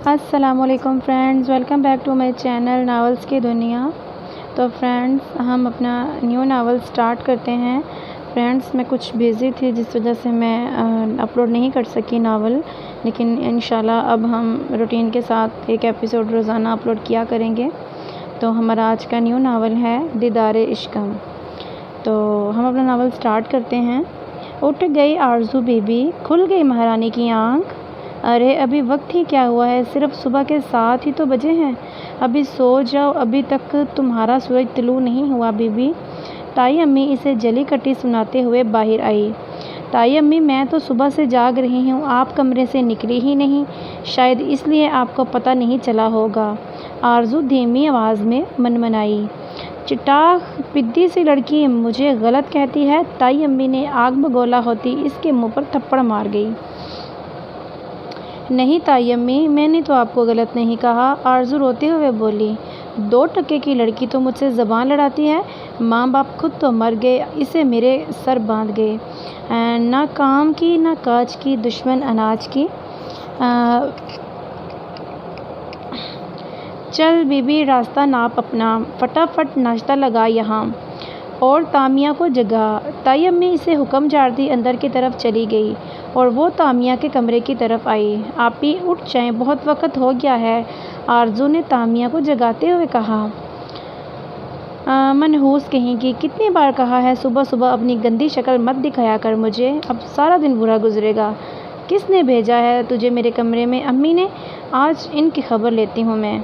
السلام علیکم friends, welcome back to my channel novels کی دنیا۔ تو فرینڈز، ہم اپنا نیو ناول سٹارٹ کرتے ہیں۔ فرینڈز، میں کچھ بیزی تھی جس وجہ سے میں اپلوڈ نہیں کر سکی ناول، لیکن انشاءاللہ اب ہم روٹین کے ساتھ ایک ایپیسوڈ روزانہ اپلوڈ کیا کریں گے۔ تو ہمارا آج کا نیو ناول ہے دیدار عشقم۔ تو ہم اپنا ناول سٹارٹ کرتے ہیں۔ اٹھ گئی آرزو بی بی، کھل گئی مہارانی کی آنکھ۔ ارے ابھی وقت ہی کیا ہوا ہے، صرف صبح کے 7 ہی تو بجے ہیں۔ ابھی سو جاؤ، ابھی تک تمہارا سورج طلوع نہیں ہوا بی بی۔ تائی امی اسے جلی کٹی سناتے ہوئے باہر آئی۔ تائی امی، میں تو صبح سے جاگ رہی ہوں، آپ کمرے سے نکلی ہی نہیں، شاید اس لیے آپ کو پتہ نہیں چلا ہوگا، آرزو دھیمی آواز میں منمنائی۔ چٹاخ پدی سی لڑکی مجھے غلط کہتی ہے، تائی امی نے آگ بگولا ہوتی اس کے منہ پر تھپڑ مار گئی۔ نہیں تائی امی، میں نے تو آپ کو غلط نہیں کہا، آرزو روتے ہوئے بولی۔ 2 ٹکے کی لڑکی تو مجھ سے زبان لڑاتی ہے، ماں باپ خود تو مر گئے، اسے میرے سر باندھ گئے، نہ کام کی نہ کاج کی، دشمن اناج کی۔ چل بی بی، راستہ ناپ اپنا، فٹافٹ ناشتہ لگا یہاں اور تامیہ کو جگا۔ تائی امی اسے حکم جارتی اندر کی طرف چلی گئی اور وہ تامیہ کے کمرے کی طرف آئی۔ آپی اٹھ جائیں، بہت وقت ہو گیا ہے، آرزو نے تامیہ کو جگاتے ہوئے کہا۔ منحوس کہیں کی، کتنی بار کہا ہے صبح صبح اپنی گندی شکل مت دکھایا کر مجھے، اب سارا دن برا گزرے گا۔ کس نے بھیجا ہے تجھے میرے کمرے میں؟ امی نے، آج ان کی خبر لیتی ہوں میں۔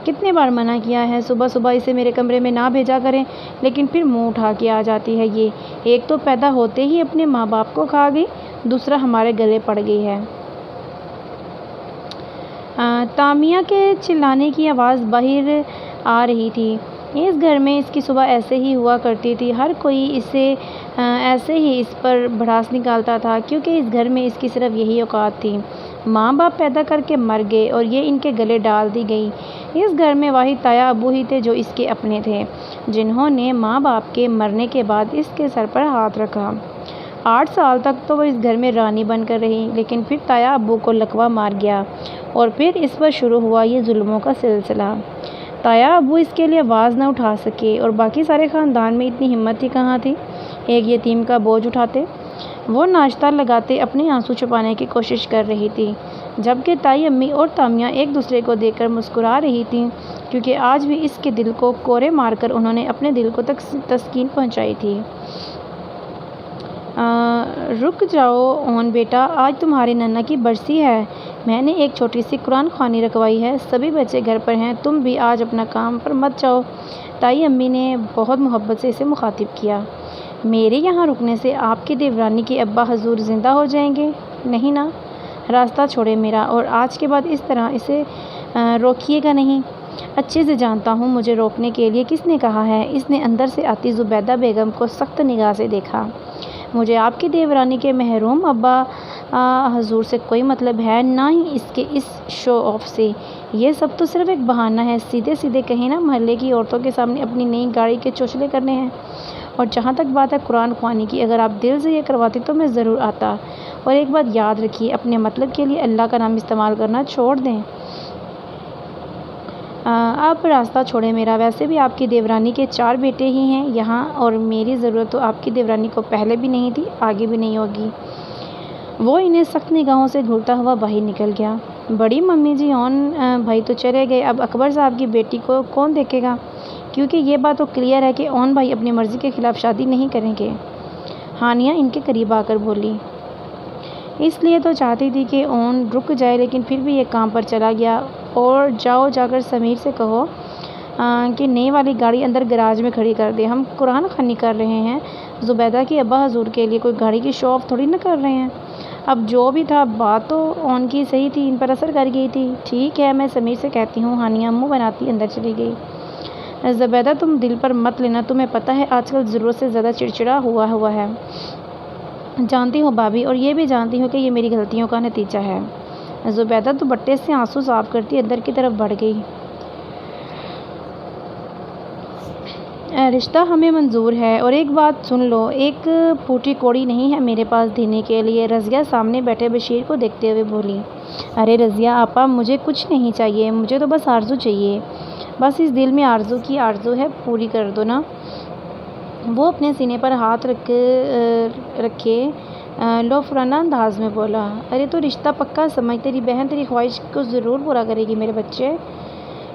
کتنے بار منع کیا ہے صبح صبح اسے میرے کمرے میں نہ بھیجا کریں، لیکن پھر منہ اٹھا کے آ جاتی ہے یہ۔ ایک تو پیدا ہوتے ہی اپنے ماں باپ کو کھا گئی، دوسرا ہمارے گلے پڑ گئی ہے۔ تامیہ کے چلانے کی آواز باہر آ رہی تھی۔ اس گھر میں اس کی صبح ایسے ہی ہوا کرتی تھی، ہر کوئی اسے ایسے ہی اس پر بھڑاس نکالتا تھا، کیونکہ اس گھر میں اس کی صرف یہی اوقات تھی۔ ماں باپ پیدا کر کے مر گئے اور یہ ان کے گلے ڈال دی گئی۔ اس گھر میں واحد تایا ابو ہی تھے جو اس کے اپنے تھے، جنہوں نے ماں باپ کے مرنے کے بعد اس کے سر پر ہاتھ رکھا۔ 8 سال تک تو وہ اس گھر میں رانی بن کر رہی، لیکن پھر تایا ابو کو لقوہ مار گیا اور پھر اس پر شروع ہوا یہ ظلموں کا سلسلہ۔ تایا ابو اس کے لیے آواز نہ اٹھا سکے اور باقی سارے خاندان میں اتنی ہمت ہی کہاں تھی ایک یتیم کا بوجھ اٹھاتے۔ وہ ناشتہ لگاتے اپنے آنسو چھپانے کی کوشش کر رہی تھی، جبکہ تائی امی اور تامیہ ایک دوسرے کو دیکھ کر مسکرا رہی تھیں، کیونکہ آج بھی اس کے دل کو کوڑے مار کر انہوں نے اپنے دل کو تسکین پہنچائی تھی۔ رک جاؤ اون بیٹا، آج تمہاری نانا کی برسی ہے، میں نے ایک چھوٹی سی قرآن خوانی رکھوائی ہے، سبھی بچے گھر پر ہیں، تم بھی آج اپنا کام پر مت جاؤ، تائی امی نے بہت محبت سے اسے مخاطب کیا۔ میرے یہاں رکنے سے آپ کی دیورانی کے ابا حضور زندہ ہو جائیں گے؟ نہیں نا، راستہ چھوڑے میرا، اور آج کے بعد اس طرح اسے روکیے گا نہیں۔ اچھے سے جانتا ہوں مجھے روکنے کے لیے کس نے کہا ہے۔ اس نے اندر سے آتی زبیدہ بیگم کو سخت نگاہ سے دیکھا۔ مجھے آپ کی دیورانی کے محروم ابا حضور سے کوئی مطلب ہے، نہ ہی اس کے اس شو آف سے، یہ سب تو صرف ایک بہانہ ہے، سیدھے سیدھے کہیں نا محلے کی عورتوں کے سامنے اپنی نئی گاڑی کے چوچلے کرنے ہیں۔ اور جہاں تک بات ہے قرآن خوانی کی، اگر آپ دل سے یہ کرواتی تو میں ضرور آتا، اور ایک بات یاد رکھیے، اپنے مطلب کے لیے اللہ کا نام استعمال کرنا چھوڑ دیں۔ آپ راستہ چھوڑیں میرا، ویسے بھی آپ کی دیورانی کے 4 بیٹے ہی ہیں یہاں، اور میری ضرورت تو آپ کی دیورانی کو پہلے بھی نہیں تھی، آگے بھی نہیں ہوگی۔ وہ انہیں سخت نگاہوں سے گھورتا ہوا باہر نکل گیا۔ بڑی ممی جی، اون بھائی تو چلے گئے، اب اکبر صاحب کی بیٹی کو کون دیکھے گا؟ کیونکہ یہ بات تو کلیئر ہے کہ اون بھائی اپنی مرضی کے خلاف شادی نہیں کریں گے، ہانیہ ان کے قریب آ کر بولی۔ اس لیے تو چاہتی تھی کہ اون رک جائے، لیکن پھر بھی یہ کام پر چلا گیا، اور جاؤ جا کر سمیر سے کہو کہ نئی والی گاڑی اندر گراج میں کھڑی کر دے، ہم قرآن خوانی کر رہے ہیں، زبیدہ کے ابا حضور کے لیے کوئی گاڑی کی شو آف تھوڑی نہ کر رہے ہیں۔ اب جو بھی تھا، بات تو اون کی صحیح تھی، ان پر اثر کر گئی تھی۔ ٹھیک ہے، میں سمیر سے کہتی ہوں، ہانیہ منہ بناتی اندر چلی گئی۔ زبیدہ تم دل پر مت لینا، تمہیں پتہ ہے آج کل ضرورت سے زیادہ چڑچڑا ہوا ہے۔ جانتی ہوں بھابھی، اور یہ بھی جانتی ہوں کہ یہ میری غلطیوں کا نتیجہ ہے۔ زبیدہ دوپٹے سے آنسو صاف کرتی اندر کی طرف بڑھ گئی۔ رشتہ ہمیں منظور ہے، اور ایک بات سن لو، ایک پھوٹی کوڑی نہیں ہے میرے پاس دینے کے لیے۔ رضیہ سامنے بیٹھے بشیر کو دیکھتے ہوئے بولی۔ ارے رضیہ آپا، مجھے کچھ نہیں چاہیے، مجھے تو بس آرزو چاہیے، بس اس دل میں آرزو کی آرزو ہے، پوری کر دو نا۔ وہ اپنے سینے پر ہاتھ رکھے لوفرانہ انداز میں بولا۔ ارے تو رشتہ پکا سمجھ، تیری بہن تیری خواہش کو ضرور پورا کرے گی میرے بچے۔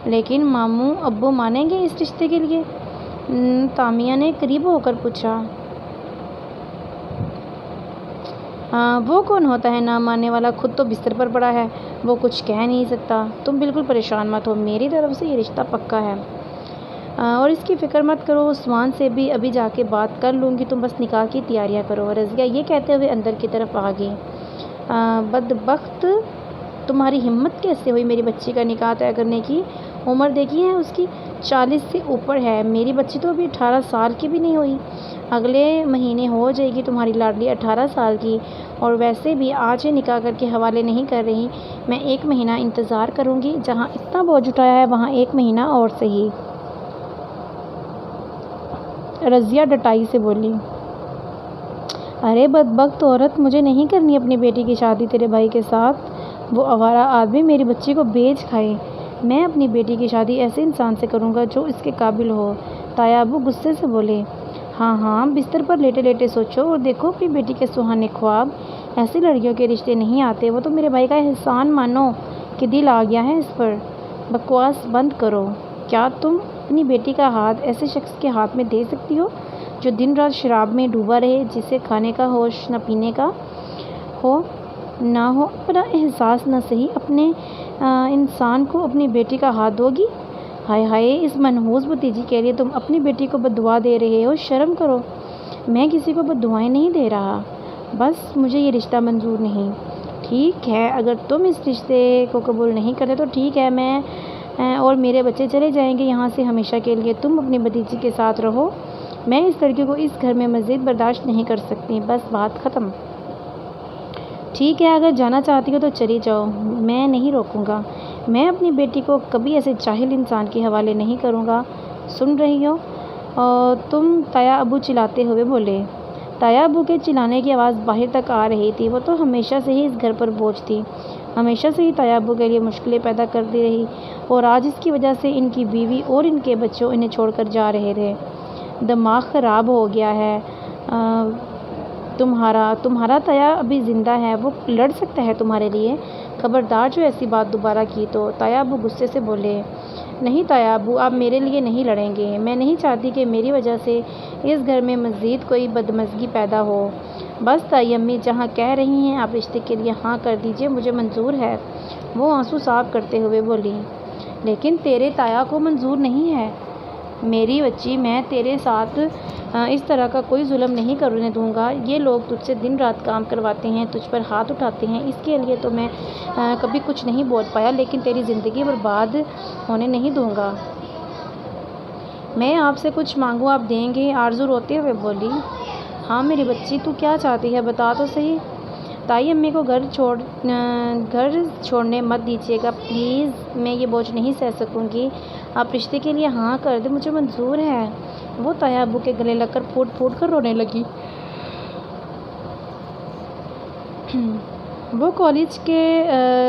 لیکن ماموں ابو مانیں گے اس رشتے کے لیے؟ تامیہ نے قریب ہو کر پوچھا۔ وہ کون ہوتا ہے نہ ماننے والا؟ خود تو بستر پر پڑا ہے، وہ کچھ کہہ نہیں سکتا۔ تم بالکل پریشان مت ہو، میری طرف سے یہ رشتہ پکا ہے، اور اس کی فکر مت کرو، عثمان سے بھی ابھی جا کے بات کر لوں گی، تم بس نکاح کی تیاریاں کرو۔ رضیہ یہ کہتے ہوئے اندر کی طرف آ گئی۔ بدبخت، تمہاری ہمت کیسے ہوئی میری بچی کا نکاح طے کرنے کی؟ عمر دیکھی ہے اس کی، 40 سے اوپر ہے، میری بچی تو ابھی 18 سال کی بھی نہیں ہوئی، اگلے مہینے ہو جائے گی تمہاری لاڈلی 18 سال کی۔ اور ویسے بھی آج ہی نکاح کر کے حوالے نہیں کر رہی، میں 1 مہینہ انتظار کروں گی، جہاں اتنا بوجھ اٹھایا ہے وہاں 1 مہینہ اور صحیح۔ رضیہ ڈٹائی سے بولی۔ ارے بدبخت عورت، مجھے نہیں کرنی اپنی بیٹی کی شادی تیرے بھائی کے ساتھ، وہ آوارہ آدمی میری بچی کو بیچ کھائے۔ میں اپنی بیٹی کی شادی ایسے انسان سے کروں گا جو اس کے قابل ہو۔ تایا ابو غصے سے بولے۔ ہاں ہاں، بستر پر لیٹے لیٹے سوچو اور دیکھو اپنی بیٹی کے سہانے خواب، ایسی لڑکیوں کے رشتے نہیں آتے، وہ تو میرے بھائی کا احسان مانو کہ دل آ گیا ہے اس پر۔ بکواس بند کرو، کیا تم اپنی بیٹی کا ہاتھ ایسے شخص کے ہاتھ میں دے سکتی ہو جو دن رات شراب میں ڈوبا رہے، جسے کھانے کا ہوش نہ پینے کا ہو نہ ہو، اپنا احساس نہ صحیح، اپنے انسان کو اپنی بیٹی کا ہاتھ دو گی؟ ہائے ہائے، اس منحوس بھتیجی کے لیے تم اپنی بیٹی کو بد دعا دے رہے ہو، شرم کرو۔ میں کسی کو بد دعائیں نہیں دے رہا، بس مجھے یہ رشتہ منظور نہیں۔ ٹھیک ہے، اگر تم اس رشتے کو قبول نہیں کرتے تو ٹھیک ہے، میں اور میرے بچے چلے جائیں گے یہاں سے ہمیشہ کے لیے، تم اپنی بھتیجی کے ساتھ رہو۔ میں اس لڑکی کو اس گھر میں مزید برداشت نہیں کر سکتی، بس بات ختم۔ ٹھیک ہے، اگر جانا چاہتی ہو تو چلی جاؤ، میں نہیں روکوں گا، میں اپنی بیٹی کو کبھی ایسے جاہل انسان کے حوالے نہیں کروں گا۔ سن رہی ہو تم؟ تایا ابو چلاتے ہوئے بولے۔ تایا ابو کے چلانے کی آواز باہر تک آ رہی تھی، وہ تو ہمیشہ سے ہی اس گھر پر بوجھ تھی، ہمیشہ سے ہی تایا ابو کے لیے مشکلیں پیدا کرتی رہی، اور آج اس کی وجہ سے ان کی بیوی اور ان کے بچوں انہیں چھوڑ کر جا رہے تھے۔ دماغ خراب ہو گیا ہے تمہارا تایا ابھی زندہ ہے، وہ لڑ سکتا ہے تمہارے لیے، خبردار جو ایسی بات دوبارہ کی تو۔ تایا ابو غصے سے بولے۔ نہیں تایا ابو، آپ میرے لیے نہیں لڑیں گے، میں نہیں چاہتی کہ میری وجہ سے اس گھر میں مزید کوئی بدمزگی پیدا ہو۔ بس تائی امی جہاں کہہ رہی ہیں آپ رشتے کے لیے ہاں کر دیجئے، مجھے منظور ہے، وہ آنسو صاف کرتے ہوئے بولی۔ لیکن تیرے تایا کو منظور نہیں ہے میری بچی، میں تیرے ساتھ اس طرح کا کوئی ظلم نہیں کرنے دوں گا، یہ لوگ تجھ سے دن رات کام کرواتے ہیں، تجھ پر ہاتھ اٹھاتے ہیں، اس کے لیے تو میں کبھی کچھ نہیں بول پایا، لیکن تیری زندگی برباد ہونے نہیں دوں گا۔ میں آپ سے کچھ مانگوں آپ دیں گے؟ آرزو روتے ہوئے بولی۔ ہاں میری بچی، تو کیا چاہتی ہے بتا تو صحیح۔ تائی امی کو گھر چھوڑنے مت دیجیے گا پلیز، میں یہ بوجھ نہیں سہ سکوں گی، آپ رشتے کے لیے ہاں کر دیں، مجھے منظور ہے۔ وہ تایا ابو کے گلے لگ کر پھوٹ پھوٹ کر رونے لگی۔ وہ کالج کے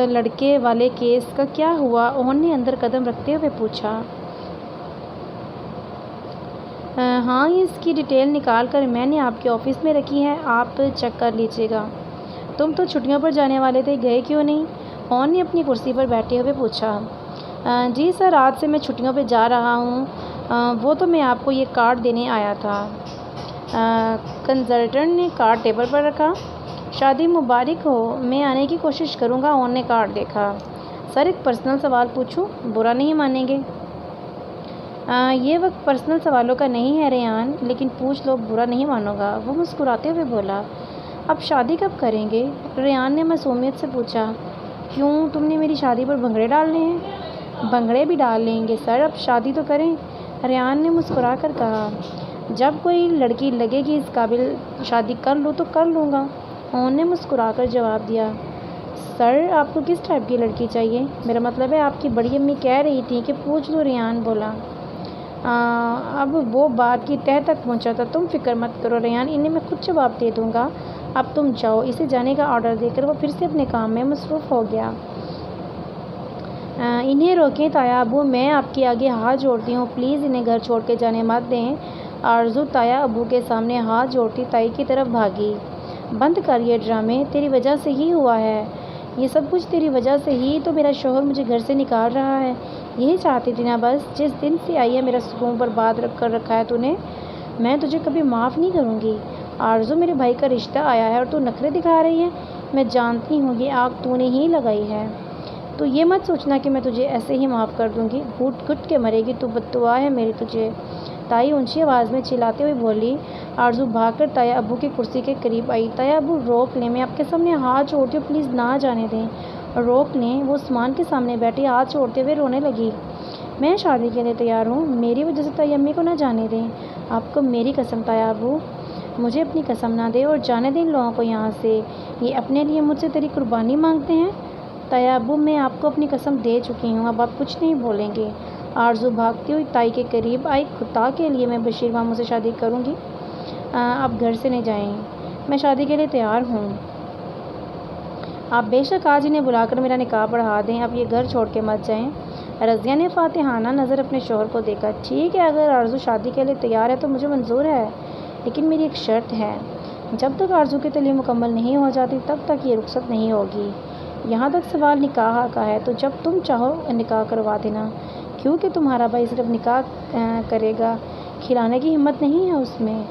لڑکے والے کیس کا کیا ہوا؟ اوہن نے اندر قدم رکھتے ہوئے پوچھا۔ ہاں، اس کی ڈیٹیل نکال کر میں نے آپ کے آفس میں رکھی ہے، آپ چیک کر لیجیے گا۔ تم تو چھٹیوں پر جانے والے تھے، گئے کیوں نہیں؟ اوہن نے اپنی کرسی پر بیٹھے ہوئے پوچھا۔ جی سر، آج سے میں چھٹیوں پہ جا رہا ہوں، وہ تو میں آپ کو یہ کارڈ دینے آیا تھا۔ کنسلٹنٹ نے کارڈ ٹیبل پر رکھا۔ شادی مبارک ہو، میں آنے کی کوشش کروں گا۔ اوہن نے کارڈ دیکھا۔ سر ایک پرسنل سوال پوچھوں؟ برا نہیں مانیں گے؟ یہ وقت پرسنل سوالوں کا نہیں ہے ریان، لیکن پوچھ لو، برا نہیں مانوں گا، وہ مسکراتے ہوئے بولا۔ اب شادی کب کریں گے؟ ریان نے معصومیت سے پوچھا۔ کیوں، تم نے میری شادی پر بھنگڑے ڈالنے ہیں؟ بھنگڑے بھی ڈال لیں گے سر، اب شادی تو کریں، ریان نے مسکرا کر کہا۔ جب کوئی لڑکی لگے گی اس قابل، شادی کر لوں تو کر لوں گا، انہوں نے مسکرا کر جواب دیا۔ سر آپ کو کس ٹائپ کی لڑکی چاہیے؟ میرا مطلب ہے آپ کی بڑی امی کہہ رہی تھیں کہ پوچھ لو، ریان بولا۔ اب وہ بات کی تہہ تک پہنچا تھا۔ تم فکر مت کرو ریان، انہیں میں خود جواب دے دوں گا، اب تم جاؤ۔ اسے جانے کا آرڈر دے کر وہ پھر سے اپنے کام میں مصروف ہو گیا۔ انہیں روکیں تایا ابو، میں آپ کے آگے ہاتھ جوڑتی ہوں، پلیز انہیں گھر چھوڑ کے جانے مت دیں۔ آرزو تایا ابو کے سامنے ہاتھ جوڑتی تائی کی طرف بھاگی۔ بند کر یہ ڈرامے، تیری وجہ سے ہی ہوا ہے یہ سب کچھ، تیری وجہ سے ہی تو میرا شوہر مجھے گھر سے نکال رہا ہے۔ یہی چاہتی تھی نا بس، جس دن سے آئی ہے میرا سکون برباد کر رکھا ہے تو نے، میں تجھے کبھی معاف نہیں کروں گی۔ آرزو، میرے بھائی کا رشتہ آیا ہے اور تو نخرے دکھا رہی ہے، میں جانتی ہوں یہ آگ تو نے ہی لگائی ہے، تو یہ مت سوچنا کہ میں تجھے ایسے ہی معاف کر دوں گی، گھٹ گھٹ کے مرے گی تو، بددعا ہے میری تجھے۔ تائی اونچی آواز میں چلاتے ہوئے بولی۔ آرزو بھاگ کر تایا ابو کی کرسی کے قریب آئی۔ تایا ابو روک لیں، میں آپ کے سامنے ہاتھ جوڑتی ہوں، پلیز نہ جانے دیں، روک لیں۔ وہ عثمان کے سامنے بیٹھی ہاتھ جوڑتے ہوئے رونے لگی۔ میں شادی کے لیے تیار ہوں، میری وجہ سے تائی امی کو نہ جانے دیں۔ آپ کو میری قسم تایا ابو، مجھے اپنی قسم نہ دے اور جانے دیں ان لوگوں کو یہاں سے، یہ اپنے لیے مجھ سے تیری قربانی مانگتے ہیں۔ تایا ابو، میں آپ کو اپنی قسم دے چکی ہوں، اب آپ کچھ نہیں بولیں گے۔ آرزو بھاگتی ہوئی تائی کے قریب آئی۔ خدا کے لیے میں بشیر ماموں سے شادی کروں گی، آپ گھر سے نہیں جائیں، میں شادی کے لیے تیار ہوں۔ آپ بے شک آج انہیں بلا کر میرا نکاح پڑھا دیں، اب یہ گھر چھوڑ کے مت جائیں۔ رضیہ نے فاتحانہ نظر اپنے شوہر کو دیکھا۔ ٹھیک ہے، اگر آرزو شادی کے لیے تیار ہے تو مجھے منظور ہے، لیکن میری ایک شرط ہے، جب تک آرزو کی تعلیم مکمل نہیں ہو جاتی تب تک یہ رخصت نہیں ہوگی۔ یہاں تک سوال نکاح کا ہے تو جب تم چاہو نکاح کروا دینا، کیونکہ تمہارا بھائی صرف نکاح کرے گا، کھلانے کی ہمت نہیں ہے اس میں،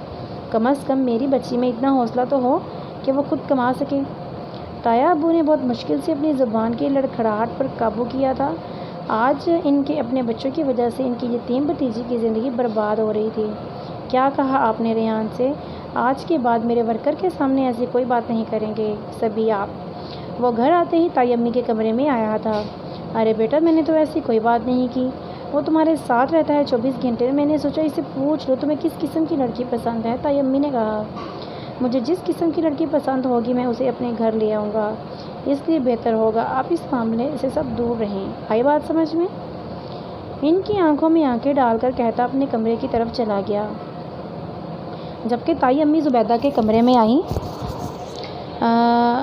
کم از کم میری بچی میں اتنا حوصلہ تو ہو کہ وہ خود کما سکے۔ تایا ابو نے بہت مشکل سے اپنی زبان کی لڑکھڑاہٹ پر قابو کیا تھا۔ آج ان کے اپنے بچوں کی وجہ سے ان کی یتیم بھتیجی کی زندگی برباد ہو رہی تھی۔ کیا کہا آپ نے ریان سے؟ آج کے بعد میرے ورکر کے سامنے ایسی کوئی بات نہیں کریں گے سبھی آپ۔ وہ گھر آتے ہی تائی امی کے کمرے میں آیا تھا۔ ارے بیٹا، میں نے تو ایسی کوئی بات نہیں کی، وہ تمہارے ساتھ رہتا ہے 24 گھنٹے، میں نے سوچا اسے پوچھ لو تمہیں کس قسم کی لڑکی پسند ہے۔ تائی امی نے کہا، مجھے جس قسم کی لڑکی پسند ہوگی میں اسے اپنے گھر لے آؤں گا، اس لیے بہتر ہوگا آپ اس معاملے سے سب دور رہیں۔ آئی بات سمجھ میں؟ ان کی آنکھوں میں آنکھیں ڈال کر کہتا اپنے کمرے کی طرف چلا گیا۔ جبکہ تائی امی زبیدہ کے کمرے میں آئیں۔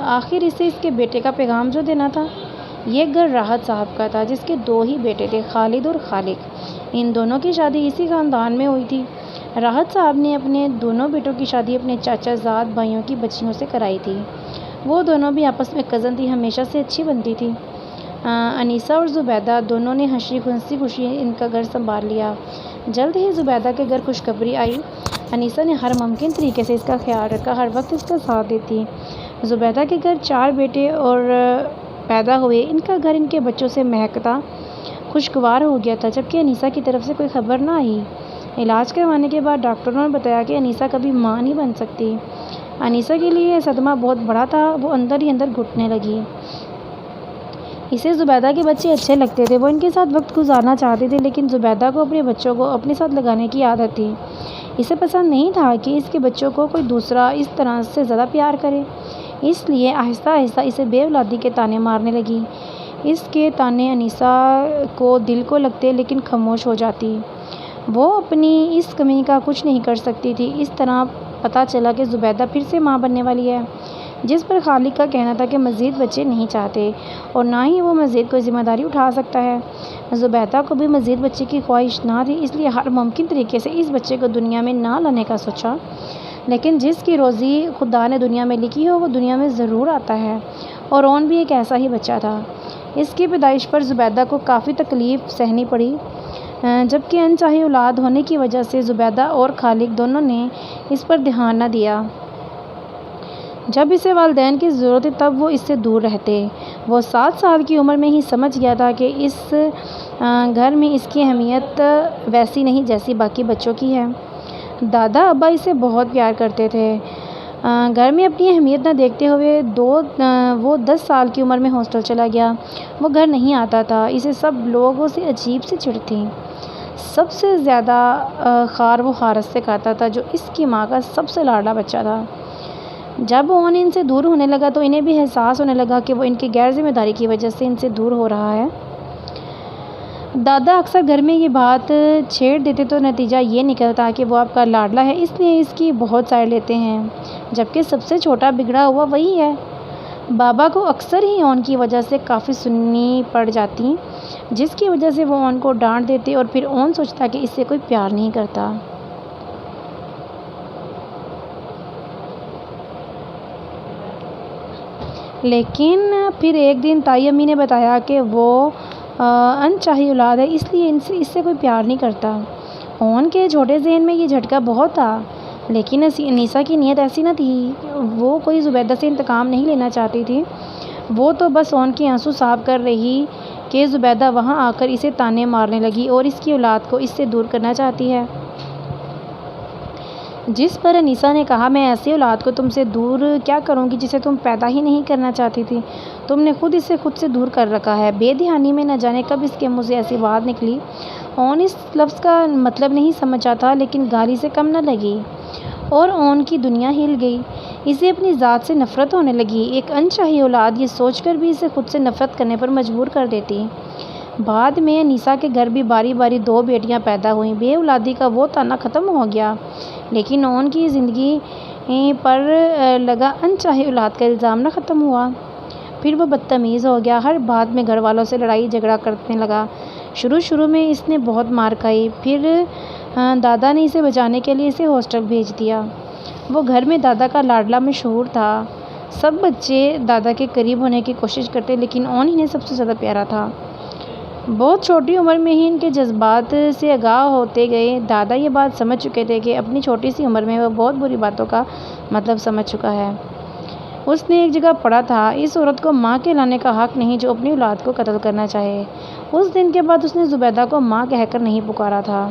آخر اسے اس کے بیٹے کا پیغام جو دینا تھا۔ یہ گھر راحت صاحب کا تھا، جس کے 2 ہی بیٹے تھے، خالد اور خالق۔ ان دونوں کی شادی اسی خاندان میں ہوئی تھی۔ راحت صاحب نے اپنے دونوں بیٹوں کی شادی اپنے چاچا زاد بھائیوں کی بچیوں سے کرائی تھی۔ وہ دونوں بھی آپس میں کزن تھی، ہمیشہ سے اچھی بنتی تھی۔ انیسہ اور زبیدہ دونوں نے ہنسی خوشی ان کا گھر سنبھال لیا۔ جلد ہی زبیدہ کے گھر خوشخبری آئی۔ انیسہ نے ہر ممکن طریقے سے اس کا خیال رکھا، ہر وقت اس کا ساتھ دیتی۔ زبیدہ کے گھر 4 بیٹے اور پیدا ہوئے، ان کا گھر ان کے بچوں سے مہکتا خوشگوار ہو گیا تھا، جبکہ انیسہ کی طرف سے کوئی خبر نہ آئی۔ علاج کروانے کے بعد ڈاکٹروں نے بتایا کہ انیسہ کبھی ماں نہیں بن سکتی۔ انیسہ کے لیے یہ صدمہ بہت بڑا تھا، وہ اندر ہی اندر گھٹنے لگی۔ اسے زبیدہ کے بچے اچھے لگتے تھے، وہ ان کے ساتھ وقت گزارنا چاہتی تھی، لیکن زبیدہ کو اپنے بچوں کو اپنے ساتھ لگانے کی عادت تھی۔ اسے پسند نہیں تھا کہ اس کے بچوں کو کوئی دوسرا اس طرح سے زیادہ پیار کرے، اس لیے آہستہ آہستہ اسے بے اولادی کے طعنے مارنے لگی۔ اس کے طعنے انیسہ کو دل کو لگتے لیکن خاموش ہو جاتی۔ وہ اپنی اس کمی کا کچھ نہیں کر سکتی تھی۔ اس طرح پتہ چلا کہ زبیدہ پھر سے ماں بننے والی ہے، جس پر خالق کا کہنا تھا کہ مزید بچے نہیں چاہتے اور نہ ہی وہ مزید کوئی ذمہ داری اٹھا سکتا ہے۔ زبیدہ کو بھی مزید بچے کی خواہش نہ تھی، اس لیے ہر ممکن طریقے سے اس بچے کو دنیا میں نہ لانے کا سوچا، لیکن جس کی روزی خدا نے دنیا میں لکھی ہو وہ دنیا میں ضرور آتا ہے، اور اون بھی ایک ایسا ہی بچہ تھا۔ اس کی پیدائش پر زبیدہ کو کافی تکلیف سہنی پڑی، جبکہ انچاہی اولاد ہونے کی وجہ سے زبیدہ اور خالق دونوں نے اس پر دھیان نہ دیا۔ جب اسے والدین کی ضرورت تھی تب وہ اس سے دور رہتے۔ وہ 7 سال کی عمر میں ہی سمجھ گیا تھا کہ اس گھر میں اس کی اہمیت ویسی نہیں جیسی باقی بچوں کی ہے۔ دادا ابا اسے بہت پیار کرتے تھے۔ گھر میں اپنی اہمیت نہ دیکھتے ہوئے وہ 10 سال کی عمر میں ہاسٹل چلا گیا۔ وہ گھر نہیں آتا تھا، اسے سب لوگوں سے عجیب سے چڑ تھی۔ سب سے زیادہ خار وہ حارث سے کھاتا تھا، جو اس کی ماں کا سب سے لاڈلا بچہ تھا۔ جب اون ان سے دور ہونے لگا تو انہیں بھی احساس ہونے لگا کہ وہ ان کی غیر ذمہ داری کی وجہ سے ان سے دور ہو رہا ہے۔ دادا اکثر گھر میں یہ بات چھیڑ دیتے تو نتیجہ یہ نکلتا کہ وہ آپ کا لاڈلا ہے اس لیے اس کی بہت سائے لیتے ہیں، جبکہ سب سے چھوٹا بگڑا ہوا وہی ہے۔ بابا کو اکثر ہی اون کی وجہ سے کافی سننی پڑ جاتی، جس کی وجہ سے وہ اون کو ڈانٹ دیتے اور پھر اون سوچتا کہ اس سے کوئی پیار نہیں کرتا۔ لیکن پھر ایک دن تائی امی نے بتایا کہ وہ انچاہی اولاد ہے، اس لیے اس سے کوئی پیار نہیں کرتا۔ اون کے چھوٹے ذہن میں یہ جھٹکا بہت تھا، لیکن انیسہ کی نیت ایسی نہ تھی۔ وہ کوئی زبیدہ سے انتقام نہیں لینا چاہتی تھی، وہ تو بس اون کے آنسو صاف کر رہی کہ زبیدہ وہاں آ کر اسے تانے مارنے لگی اور اس کی اولاد کو اس سے دور کرنا چاہتی ہے۔ جس پر انیسہ نے کہا، میں ایسی اولاد کو تم سے دور کیا کروں گی جسے تم پیدا ہی نہیں کرنا چاہتی تھی، تم نے خود اسے خود سے دور کر رکھا ہے۔ بے دھیانی میں نہ جانے کب اس کے منہ سے ایسی بات نکلی۔ اون اس لفظ کا مطلب نہیں سمجھا تھا، لیکن گالی سے کم نہ لگی اور اون کی دنیا ہل گئی۔ اسے اپنی ذات سے نفرت ہونے لگی۔ ایک انچاہی اولاد یہ سوچ کر بھی اسے خود سے نفرت کرنے پر مجبور کر دیتی۔ بعد میں انیسہ کے گھر بھی باری باری 2 بیٹیاں پیدا ہوئیں۔ بے اولادی کا وہ طعنہ ختم ہو گیا، لیکن اون کی زندگی پر لگا انچاہی اولاد کا الزام نہ ختم ہوا۔ پھر وہ بدتمیز ہو گیا، ہر بات میں گھر والوں سے لڑائی جھگڑا کرنے لگا۔ شروع میں اس نے بہت مار کھائی، پھر دادا نے اسے بچانے کے لیے اسے ہاسٹل بھیج دیا۔ وہ گھر میں دادا کا لاڈلا مشہور تھا۔ سب بچے دادا کے قریب ہونے کی کوشش کرتے، لیکن اون انہیں سب سے زیادہ پیارا تھا۔ بہت چھوٹی عمر میں ہی ان کے جذبات سے آگاہ ہوتے گئے۔ دادا یہ بات سمجھ چکے تھے کہ اپنی چھوٹی سی عمر میں وہ بہت بری باتوں کا مطلب سمجھ چکا ہے۔ اس نے ایک جگہ پڑھا تھا، اس عورت کو ماں کہلانے کا حق نہیں جو اپنی اولاد کو قتل کرنا چاہے۔ اس دن کے بعد اس نے زبیدہ کو ماں کہہ کر نہیں پکارا تھا۔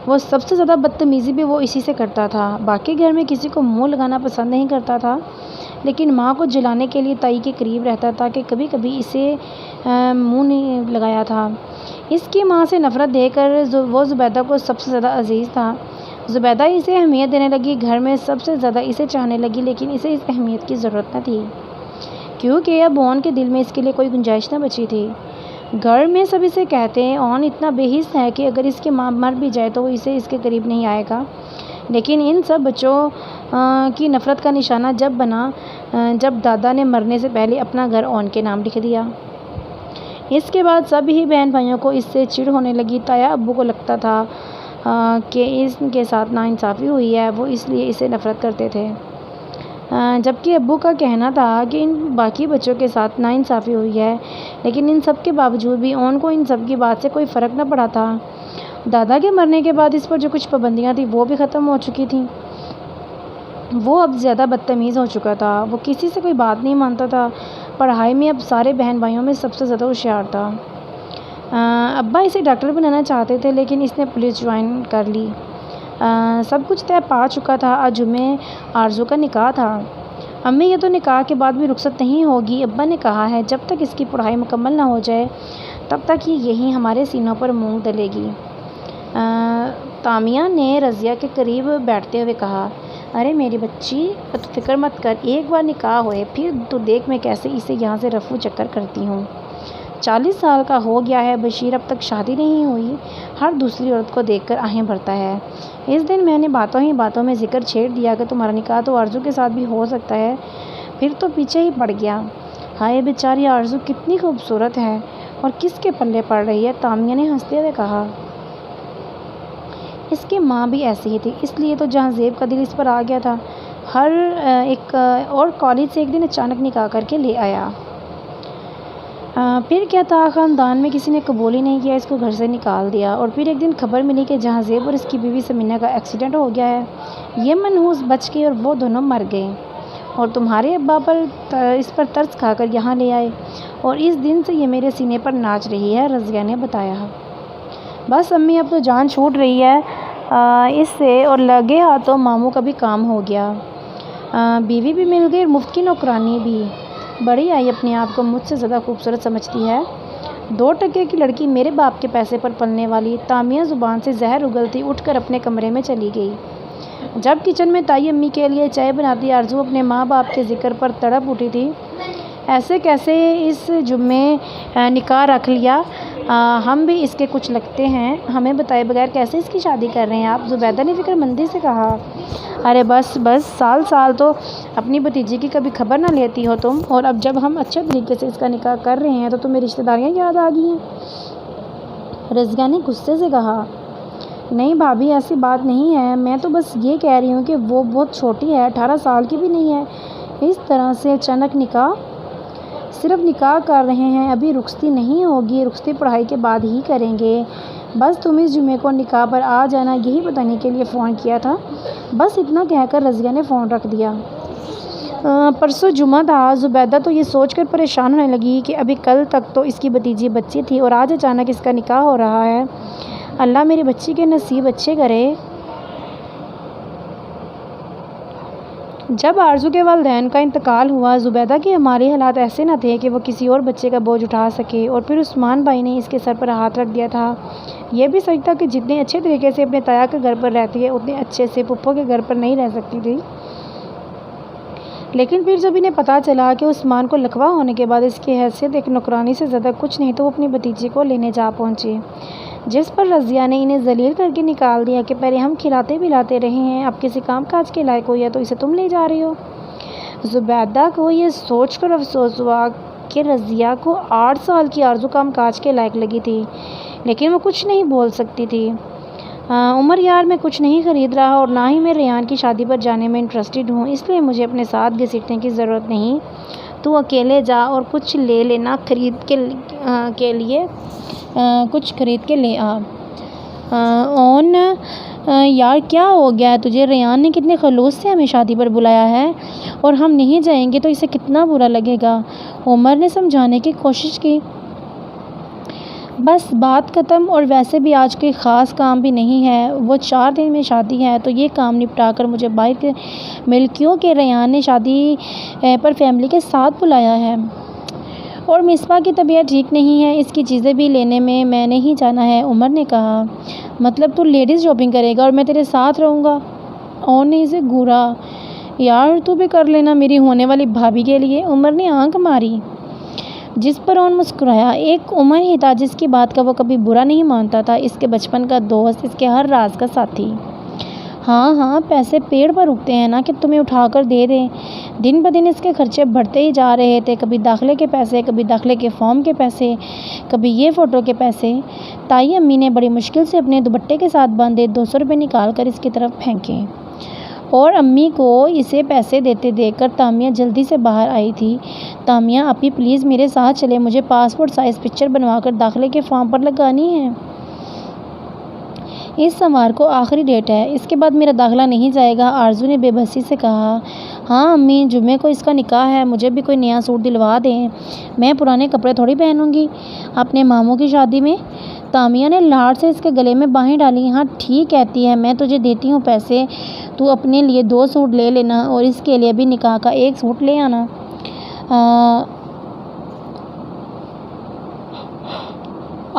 وہ سب سے زیادہ بدتمیزی بھی وہ اسی سے کرتا تھا۔ باقی گھر میں کسی کو منہ لگانا پسند نہیں کرتا تھا، لیکن ماں کو جلانے کے لیے تائی کے قریب رہتا تھا کہ کبھی کبھی اسے منہ نہیں لگایا تھا۔ اس کی ماں سے نفرت دے کر وہ زبیدہ کو سب سے زیادہ عزیز تھا۔ زبیدہ اسے اہمیت دینے لگی، گھر میں سب سے زیادہ اسے چاہنے لگی، لیکن اسے اس اہمیت کی ضرورت نہ تھی، کیونکہ اب اون کے دل میں اس کے لیے کوئی گنجائش نہ بچی تھی۔ گھر میں سب اسے کہتے ہیں اون اتنا بے حس ہے کہ اگر اس کی ماں مر بھی جائے تو وہ اس کے قریب نہیں آئے گا، لیکن ان سب بچوں کی نفرت کا نشانہ جب بنا جب دادا نے مرنے سے پہلے اپنا گھر اون کے نام لکھ دیا۔ اس کے بعد سب ہی بہن بھائیوں کو اس سے چڑ ہونے لگی۔ تایا ابو کو لگتا تھا کہ اس کے ساتھ ناانصافی ہوئی ہے، وہ اس لیے اسے نفرت کرتے تھے، جبکہ ابو کا کہنا تھا کہ ان باقی بچوں کے ساتھ ناانصافی ہوئی ہے، لیکن ان سب کے باوجود بھی اون کو ان سب کی بات سے کوئی فرق نہ پڑا تھا۔ دادا کے مرنے کے بعد اس پر جو کچھ پابندیاں تھیں وہ بھی ختم ہو چکی تھیں۔ وہ اب زیادہ بدتمیز ہو چکا تھا، وہ کسی سے کوئی بات نہیں مانتا تھا۔ پڑھائی میں اب سارے بہن بھائیوں میں سب سے زیادہ ہوشیار تھا۔ ابا اسے ڈاکٹر بنانا چاہتے تھے، لیکن اس نے پولیس جوائن کر لی۔ سب کچھ طے پا چکا تھا۔ آج جمعے آرزو کا نکاح تھا۔ امی، یہ تو نکاح کے بعد بھی رخصت نہیں ہوگی، ابا نے کہا ہے، جب تک اس کی پڑھائی مکمل نہ ہو جائے تب تک یہ یہیں ہمارے سینوں پر مونگ دلے گی۔ تامیہ نے رضیہ کے قریب بیٹھتے ہوئے کہا، ارے میری بچی، فکر مت کر، ایک بار نکاح ہوئے پھر تو دیکھ میں کیسے اسے یہاں سے رفو چکر کرتی ہوں۔ 40 سال کا ہو گیا ہے بشیر، اب تک شادی نہیں ہوئی، ہر دوسری عورت کو دیکھ کر آہیں بھرتا ہے۔ اس دن میں نے باتوں ہی باتوں میں ذکر چھیڑ دیا کہ تمہارا نکاح تو آرزو کے ساتھ بھی ہو سکتا ہے، پھر تو پیچھے ہی پڑ گیا۔ ہائے بیچاری آرزو کتنی خوبصورت ہے اور کس کے پلے پڑ رہی ہے، تامیہ نے ہنستے ہوئے کہا۔ اس کی ماں بھی ایسی ہی تھی، اس لیے تو جہاں زیب کا دل اس پر آ گیا تھا، ہر ایک اور کالج سے ایک دن اچانک نکاح کر کے لے آیا۔ پھر کیا تھا، خاندان میں کسی نے قبول ہی نہیں کیا، اس کو گھر سے نکال دیا، اور پھر ایک دن خبر ملی کہ جہاں زیب اور اس کی بیوی ثمینہ کا ایکسیڈنٹ ہو گیا ہے، یہ منحوس بچ گئی اور وہ دونوں مر گئے، اور تمہارے ابا اس پر ترس کھا کر یہاں لے آئے، اور اس دن سے یہ میرے سینے پر ناچ رہی ہے، رضیہ نے بتایا۔ بس امی، اب تو جان چھوٹ رہی ہے اس سے، اور لگے ہاتھوں ماموں کا بھی کام ہو گیا، بیوی بھی مل گئی اور مفت کی نوکرانی بھی۔ بڑی آئی اپنے آپ کو مجھ سے زیادہ خوبصورت سمجھتی ہے، 2 ٹکے کی لڑکی، میرے باپ کے پیسے پر پلنے والی۔ تامیہ زبان سے زہر اگلتی اٹھ کر اپنے کمرے میں چلی گئی۔ جب کچن میں تائی امی کے لیے چائے بناتی آرزو اپنے ماں باپ کے ذکر پر تڑپ اٹھی تھی۔ ایسے کیسے اس جمعے نکاح رکھ لیا؟ ہم بھی اس کے کچھ لگتے ہیں، ہمیں بتائے بغیر کیسے اس کی شادی کر رہے ہیں آپ؟ زبیدہ نے فکر مندی سے کہا۔ ارے بس بس، سال سال تو اپنی بھتیجی کی کبھی خبر نہ لیتی ہو تم، اور اب جب ہم اچھے طریقے سے اس کا نکاح کر رہے ہیں تو تمہیں رشتہ داریاں یاد آ گئی ہیں؟ رضیہ نے غصے سے کہا۔ نہیں بھابھی، ایسی بات نہیں ہے، میں تو بس یہ کہہ رہی ہوں کہ وہ بہت چھوٹی ہے، 18 سال کی بھی نہیں ہے۔ اس طرح سے اچانک نکاح؟ صرف نکاح کر رہے ہیں، ابھی رخصتی نہیں ہوگی، رخصتی پڑھائی کے بعد ہی کریں گے۔ بس تم اس جمعے کو نکاح پر آ جانا، یہی بتانے کے لیے فون کیا تھا۔ بس اتنا کہہ کر رضیہ نے فون رکھ دیا۔ پرسوں جمعہ تھا۔ زبیدہ تو یہ سوچ کر پریشان ہونے لگی کہ ابھی کل تک تو اس کی بھتیجی بچی تھی اور آج اچانک اس کا نکاح ہو رہا ہے۔ اللہ میری بچی کے نصیب اچھے کرے۔ جب آرزو کے والدین کا انتقال ہوا، زبیدہ کے مالی حالات ایسے نہ تھے کہ وہ کسی اور بچے کا بوجھ اٹھا سکے، اور پھر عثمان بھائی نے اس کے سر پر ہاتھ رکھ دیا تھا۔ یہ بھی سچ تھا کہ جتنے اچھے طریقے سے اپنے تایا کے گھر پر رہتی ہے، اتنے اچھے سے پھپھو کے گھر پر نہیں رہ سکتی تھی۔ لیکن پھر جب انہیں پتہ چلا کہ عثمان کو لقوہ ہونے کے بعد اس کی حیثیت ایک نوکرانی سے زیادہ کچھ نہیں، تو وہ اپنی بھتیجی کو لینے جا پہنچے، جس پر رضیہ نے انہیں ذلیل کر کے نکال دیا کہ پہلے ہم کھلاتے پلاتے رہے ہیں، اب کسی کام کاج کے لائق ہوئی ہے تو اسے تم لے جا رہی ہو۔ زبیدہ کو یہ سوچ کر افسوس ہوا کہ رضیہ کو 8 سال کی آرزو کام کاج کے لائق لگی تھی، لیکن وہ کچھ نہیں بول سکتی تھی۔ عمر یار، میں کچھ نہیں خرید رہا اور نہ ہی میں ریان کی شادی پر جانے میں انٹرسٹڈ ہوں، اس لیے مجھے اپنے ساتھ گھسیٹنے کی ضرورت نہیں، تو اکیلے جا اور کچھ لے لینا، کچھ خرید کے لے آ۔ اون یار، کیا ہو گیا ہے تجھے؟ ریان نے کتنے خلوص سے ہمیں شادی پر بلایا ہے، اور ہم نہیں جائیں گے تو اسے کتنا برا لگے گا۔ عمر نے سمجھانے کی کوشش کی۔ بس بات ختم، اور ویسے بھی آج کوئی خاص کام بھی نہیں ہے، وہ 4 دن میں شادی ہے، تو یہ کام نپٹا کر مجھے باہر مل، کیونکہ ریان نے شادی پر فیملی کے ساتھ بلایا ہے، اور مصباح کی طبیعت ٹھیک نہیں ہے، اس کی چیزیں بھی لینے میں نے ہی جانا ہے۔ عمر نے کہا۔ مطلب تو لیڈیز شاپنگ کرے گا اور میں تیرے ساتھ رہوں گا؟ اون نے اسے گھورا۔ یار تو بھی کر لینا میری ہونے والی بھابھی کے لیے۔ عمر نے آنکھ ماری، جس پر اون مسکرایا۔ ایک عمر ہی تھا جس کی بات کا وہ کبھی برا نہیں مانتا تھا، اس کے بچپن کا دوست، اس کے ہر راز کا ساتھی۔ ہاں، پیسے پیڑ پر اگتے ہیں نا کہ تمہیں اٹھا کر دے دیں۔ دن بدن اس کے خرچے بڑھتے ہی جا رہے تھے، کبھی داخلے کے پیسے، کبھی داخلے کے فارم کے پیسے، کبھی یہ فوٹو کے پیسے۔ تائی امی نے بڑی مشکل سے اپنے دوپٹے کے ساتھ باندھے 200 روپے نکال کر اس کی طرف پھینکے، اور امی کو اسے پیسے دیتے دیکھ کر تامیہ جلدی سے باہر آئی تھی۔ تامیہ اپی پلیز میرے ساتھ چلے، مجھے پاسپورٹ سائز پکچر بنوا کر داخلے کے فارم پر لگانی ہے۔ اس سوموار کو آخری ڈیٹ ہے، اس کے بعد میرا داخلہ نہیں جائے گا، آرزو نے بے بسی سے کہا۔ ہاں امی، جمعے کو اس کا نکاح ہے، مجھے بھی کوئی نیا سوٹ دلوا دیں، میں پرانے کپڑے تھوڑی پہنوں گی اپنے ماموں کی شادی میں۔ تامیہ نے لاڑ سے اس کے گلے میں باہیں ڈالی۔ ہاں ٹھیک کہتی ہے، میں تجھے دیتی ہوں پیسے، تو اپنے لیے 2 سوٹ لے لینا، اور اس کے لیے بھی نکاح کا 1 سوٹ لے آنا۔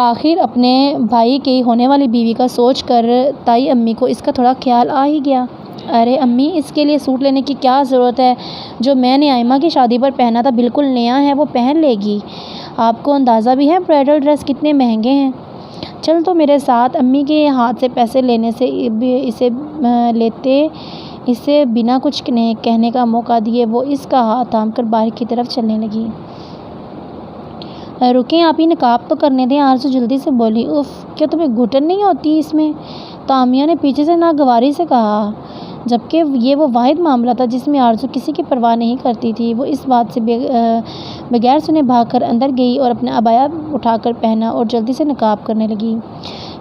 آخر اپنے بھائی کی ہونے والی بیوی کا سوچ کر تائی امی کو اس کا تھوڑا خیال آ ہی گیا۔ ارے امی، اس کے لیے سوٹ لینے کی کیا ضرورت ہے؟ جو میں نے آئمہ کی شادی پر پہنا تھا بالکل نیا ہے، وہ پہن لے گی۔ آپ کو اندازہ بھی ہے برائڈل ڈریس کتنے مہنگے ہیں؟ چل تو میرے ساتھ۔ امی کے ہاتھ سے پیسے لینے سے اسے بنا کچھ کہنے کا موقع دیے وہ اس کا ہاتھ تھام کر باہر کی طرف چلنے لگی۔ رکیں آپ ہی، نقاب تو کرنے دیں، آرزو جلدی سے بولی۔ اف، کیا تمہیں گھٹن نہیں ہوتی اس میں؟ تامیہ نے پیچھے سے ناگواری سے کہا، جبکہ یہ وہ واحد معاملہ تھا جس میں آرزو کسی کی پرواہ نہیں کرتی تھی۔ وہ اس بات سے بغیر سنے بھاگ کر اندر گئی اور اپنا عبایا اٹھا کر پہنا اور جلدی سے نقاب کرنے لگی۔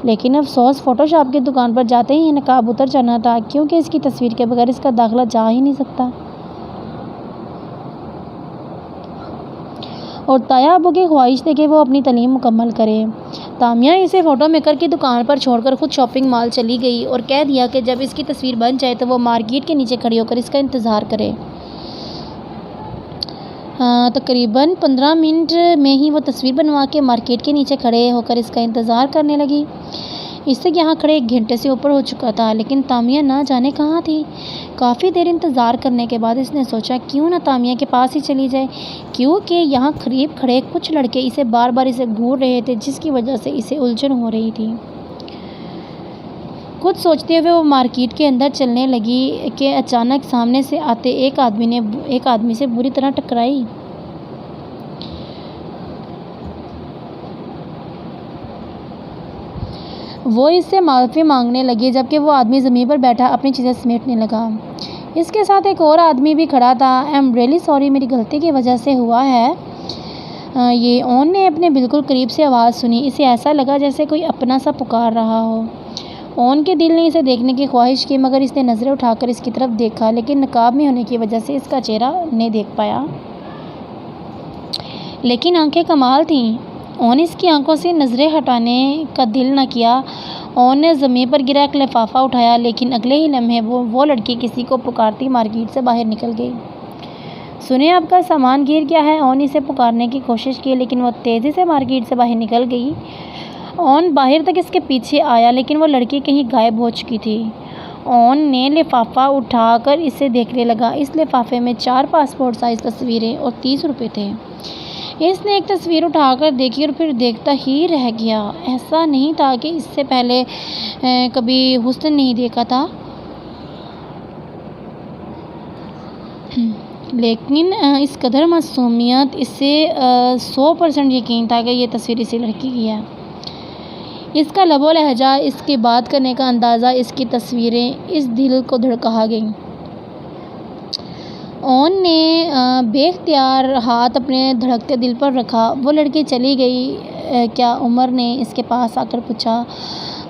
لیکن افسوس، فوٹو شاپ کی دکان پر جاتے ہی نقاب اتر جانا تھا، کیونکہ اس کی تصویر کے بغیر اس کا داخلہ جا ہی نہیں سکتا۔ اور تایا ابو کی خواہش تھی کہ وہ اپنی تعلیم مکمل کرے۔ تامیہ اسے فوٹو میکر کی دکان پر چھوڑ کر خود شاپنگ مال چلی گئی اور کہہ دیا کہ جب اس کی تصویر بن جائے تو وہ مارکیٹ کے نیچے کھڑی ہو کر اس کا انتظار کرے۔ تقریباً 15 منٹ میں ہی وہ تصویر بنوا کے مارکیٹ کے نیچے کھڑے ہو کر اس کا انتظار کرنے لگی۔ اس سے یہاں کھڑے 1 گھنٹے سے اوپر ہو چکا تھا، لیکن تامیہ نہ جانے کہاں تھی۔ کافی دیر انتظار کرنے کے بعد اس نے سوچا کیوں نہ تامیہ کے پاس ہی چلی جائے، کیونکہ یہاں قریب کھڑے کچھ لڑکے اسے بار بار اسے گھور رہے تھے، جس کی وجہ سے اسے الجھن ہو رہی تھی۔ کچھ سوچتے ہوئے وہ مارکیٹ کے اندر چلنے لگی کہ اچانک سامنے سے آتے ایک آدمی سے بری طرح ٹکرائی۔ وہ اس سے معافی مانگنے لگی، جبکہ وہ آدمی زمین پر بیٹھا اپنی چیزیں سمیٹنے لگا۔ اس کے ساتھ ایک اور آدمی بھی کھڑا تھا۔ "آئی ایم ریئلی سوری، میری غلطی کی وجہ سے ہوا ہے یہ"۔ اون نے اپنے بالکل قریب سے آواز سنی۔ اسے ایسا لگا جیسے کوئی اپنا سا پکار رہا ہو۔ اون کے دل نے اسے دیکھنے کی خواہش کی، مگر اس نے نظریں اٹھا کر اس کی طرف دیکھا، لیکن نقاب میں ہونے کی وجہ سے اس کا چہرہ نہیں دیکھ پایا۔ لیکن آنکھیں کمال تھیں۔ اون اس کی آنکھوں سے نظریں ہٹانے کا دل نہ کیا۔ اون نے زمین پر گرا ایک لفافہ اٹھایا، لیکن اگلے ہی لمحے وہ لڑکی کسی کو پکارتی مارکیٹ سے باہر نکل گئی۔ "سنیں، آپ کا سامان گر گیا ہے"۔ اون اسے پکارنے کی کوشش کی، لیکن وہ تیزی سے مارکیٹ سے باہر نکل گئی۔ اون باہر تک اس کے پیچھے آیا، لیکن وہ لڑکی کہیں غائب ہو چکی تھی۔ اون نے لفافہ اٹھا کر اسے دیکھنے لگا۔ اس لفافے میں 4 پاسپورٹ سائز تصویریں اور 30 روپے تھے۔ اس نے ایک تصویر اٹھا کر دیکھی اور پھر دیکھتا ہی رہ گیا۔ ایسا نہیں تھا کہ اس سے پہلے کبھی حسن نہیں دیکھا تھا، لیکن اس قدر معصومیت، اسے 100% یقین تھا کہ یہ تصویر اسی لڑکی کی ہے۔ اس کا لب و لہجہ، اس کی بات کرنے کا انداز، اس کی تصویریں اس دل کو دھڑکا گئیں۔ اون نے بے اختیار ہاتھ اپنے دھڑکتے دل پر رکھا۔ وہ لڑکی چلی گئی کیا؟ عمر نے اس کے پاس آ کر پوچھا۔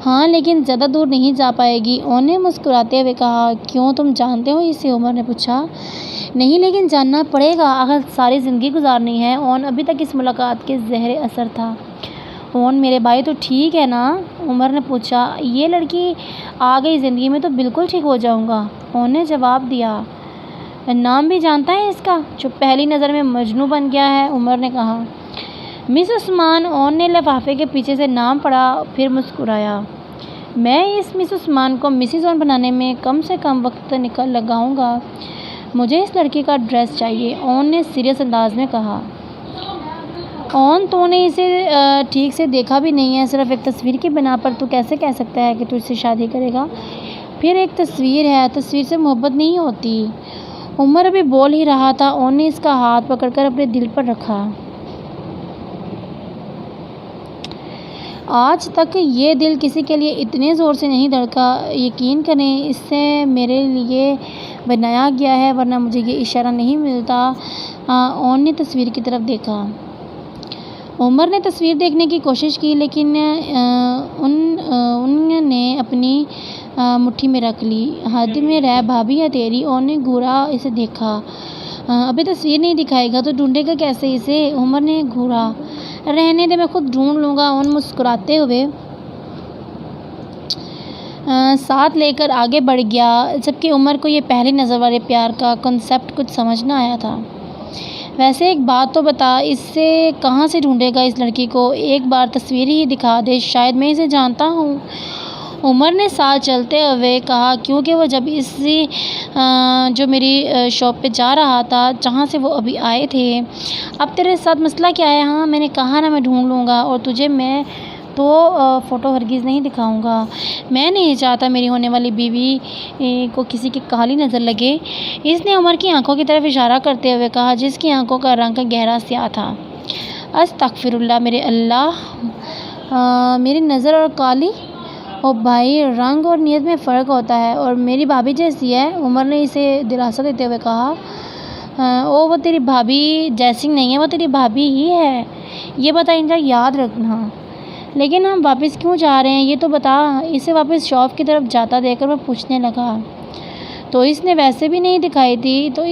"ہاں، لیکن زیادہ دور نہیں جا پائے گی"۔ اون نے مسکراتے ہوئے کہا۔ "کیوں، تم جانتے ہو اسے"؟ عمر نے پوچھا۔ "نہیں، لیکن جاننا پڑے گا، اگر ساری زندگی گزارنی ہے"۔ اون ابھی تک اس ملاقات کے زہر اثر تھا۔ "اون میرے بھائی، تو ٹھیک ہے نا"؟ عمر نے پوچھا۔ "یہ لڑکی آ گئی زندگی میں تو بالکل ٹھیک ہو جاؤں گا"۔ اون نے جواب دیا۔ "نام بھی جانتا ہے اس کا"؟ "جو پہلی نظر میں مجنوں بن گیا ہے"۔ عمر نے کہا۔ "مس عثمان"۔ اون نے لفافے کے پیچھے سے نام پڑھا، پھر مسکرایا۔ "میں اس مس عثمان کو مسز اون بنانے میں کم سے کم وقت لگاؤں گا۔ مجھے اس لڑکی کا ایڈریس چاہیے"۔ اون نے سیریس انداز میں کہا۔ "اون، تو نے اسے ٹھیک سے دیکھا بھی نہیں ہے، صرف ایک تصویر کی بنا پر تو کیسے کہہ سکتا ہے کہ تو اس سے شادی کرے گا؟ پھر ایک تصویر ہے، تصویر سے محبت نہیں ہوتی"۔ عمر ابھی بول ہی رہا تھا، اون نے اس کا ہاتھ پکڑ کر اپنے دل پر رکھا۔ آج تک یہ دل کسی کے لیے اتنے زور سے نہیں دھڑکا۔ یقین کریں، اسے میرے لیے بنایا گیا ہے، ورنہ مجھے یہ اشارہ نہیں ملتا۔ اون نے تصویر کی طرف دیکھا۔ عمر نے تصویر دیکھنے کی کوشش کی، لیکن ان نے اپنی مٹھی میں رکھ لی۔ "حد میں رہ بھابھی ہے تیری"۔ اون نے گھورا اسے دیکھا۔ "ابھی تصویر نہیں دکھائے گا تو ڈھونڈے گا کیسے اسے"؟ عمر نے گھورا۔ "رہنے دے، میں خود ڈھونڈ لوں گا"۔ اون مسکراتے ہوئے ساتھ لے کر آگے بڑھ گیا، جبکہ عمر کو یہ پہلی نظر والے پیار کا کنسیپٹ کچھ سمجھ نہ آیا تھا۔ "ویسے ایک بات تو بتا، اسے کہاں سے ڈھونڈے گا اس لڑکی کو؟ ایک بار تصویر ہی دکھا دے، شاید میں اسے جانتا ہوں"۔ عمر نے ساتھ چلتے ہوئے کہا۔ "کیونکہ وہ جو میری شاپ پہ جا رہا تھا، جہاں سے وہ ابھی آئے تھے"۔ "اب تیرے ساتھ مسئلہ کیا ہے"؟ "ہاں، میں نے کہا نا، میں ڈھونڈ لوں گا، اور تجھے میں تو فوٹو ہرگز نہیں دکھاؤں گا۔ میں نہیں چاہتا میری ہونے والی بیوی کو کسی کی کالی نظر لگے"۔ اس نے عمر کی آنکھوں کی طرف اشارہ کرتے ہوئے کہا، جس کی آنکھوں کا رنگ گہرا سیاہ تھا۔ "استغفراللہ، میرے اللہ، میری نظر اور کالی"۔ "او بھائی، رنگ اور نیت میں فرق ہوتا ہے، اور میری بھابھی جیسی ہے"۔ عمر نے اسے دلاسا دیتے ہوئے کہا۔ "او، وہ تیری بھابھی جیسی نہیں ہے، وہ تیری بھابھی ہی ہے، یہ بات آئندہ یاد رکھنا"۔ "لیکن ہم واپس کیوں جا رہے ہیں، یہ تو بتا"۔ اسے واپس شاپ کی طرف جاتا دیکھ کر وہ پوچھنے لگا۔ "تو اس نے ویسے بھی نہیں دکھائی تھی"۔ "تو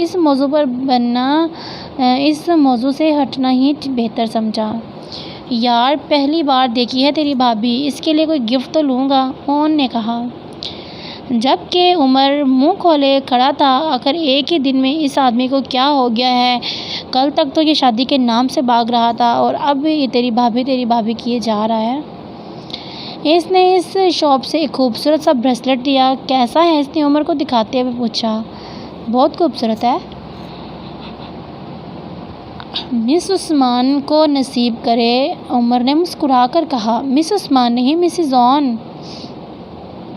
اس موضوع سے ہٹنا ہی بہتر سمجھا"۔ "یار، پہلی بار دیکھی ہے تیری بھابھی، اس کے لیے کوئی گفٹ تو لوں گا"۔ اون نے کہا۔ جبکہ عمر منہ کھولے کھڑا تھا، آخر ایک ہی دن میں اس آدمی کو کیا ہو گیا ہے؟ کل تک تو یہ شادی کے نام سے بھاگ رہا تھا، اور اب یہ تیری بھابھی کیے جا رہا ہے۔ اس نے اس شاپ سے ایک خوبصورت سا بریسلٹ لیا۔ کیسا ہے؟ اس نے عمر کو دکھاتے ہوئے پوچھا۔ بہت خوبصورت ہے۔ مس عثمان کو نصیب کرے، عمر نے مسکرا کر کہا۔ مس عثمان نہیں، مسز آن۔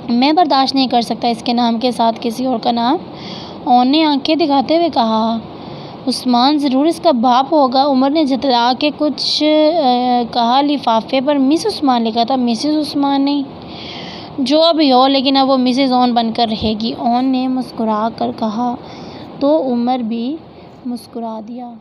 میں برداشت نہیں کر سکتا اس کے نام کے ساتھ کسی اور کا نام، آن نے آنکھیں دکھاتے ہوئے کہا۔ عثمان ضرور اس کا باپ ہوگا، عمر نے جھٹلا کے کچھ کہا۔ لفافے پر مس عثمان لکھا تھا، مسز عثمان نہیں۔ جو بھی ہو، لیکن اب وہ مسز آن بن کر رہے گی، آن نے مسکرا کر کہا۔ تو عمر بھی مسکرا دیا۔